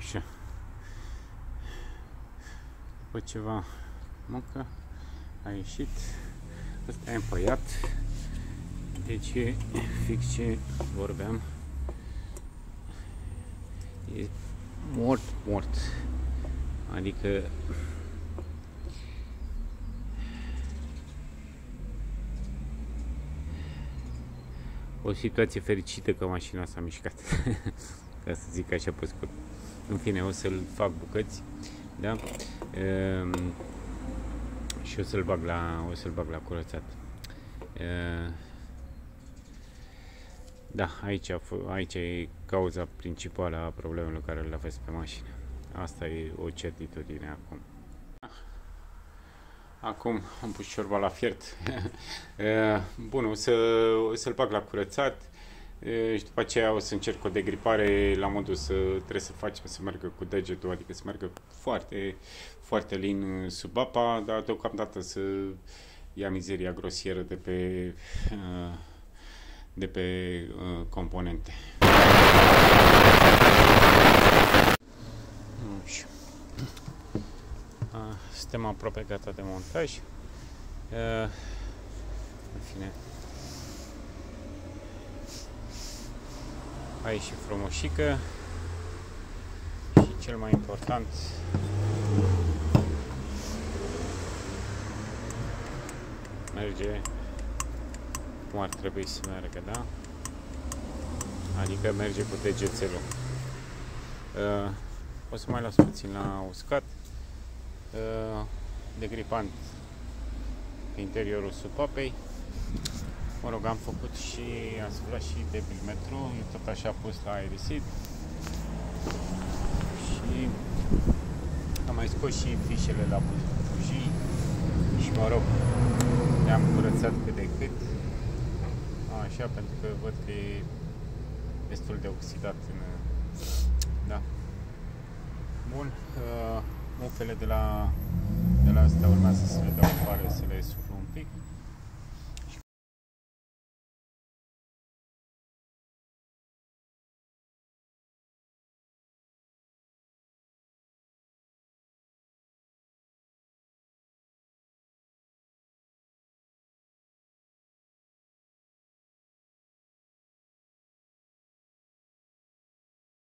Așa. După ceva muncă a ieșit. Ăsta e împăiat. Deci e fix ce vorbeam. E mort. Adică o situație fericită că mașina s-a mișcat. Ca să zic așa pe scurt. În fine, o să-l fac bucăți, da? Și o să-l bag la curățat. Da, aici e cauza principală a problemelor care le aveți pe mașină. Asta e o certitudine acum. Acum am pus ciorba la fiert. Bun, o să-l bag la curățat și după aceea o să încerc o degripare la modul trebuie să facem să meargă cu degetul, adică să meargă foarte, foarte lin sub apa, dar deocamdată să ia mizeria grosieră de pe componente. Suntem aproape gata de montaj. În fine, a ieșit frumoșică și cel mai important, merge cum ar trebui să meargă, da? Adică merge cu degețelul. O să mai las puțin la uscat. Degripant pe interiorul supapei. Mă rog, am făcut și am suflat și debilmetru, tot așa pus la aerisit. Și am mai scos și fișele la bujii și mă rog, le-am curățat cât de cât. Așa, pentru că văd că e destul de oxidat în... Da. Bun. Mufele de la astea urmează să le dau afară, să le suflu un pic.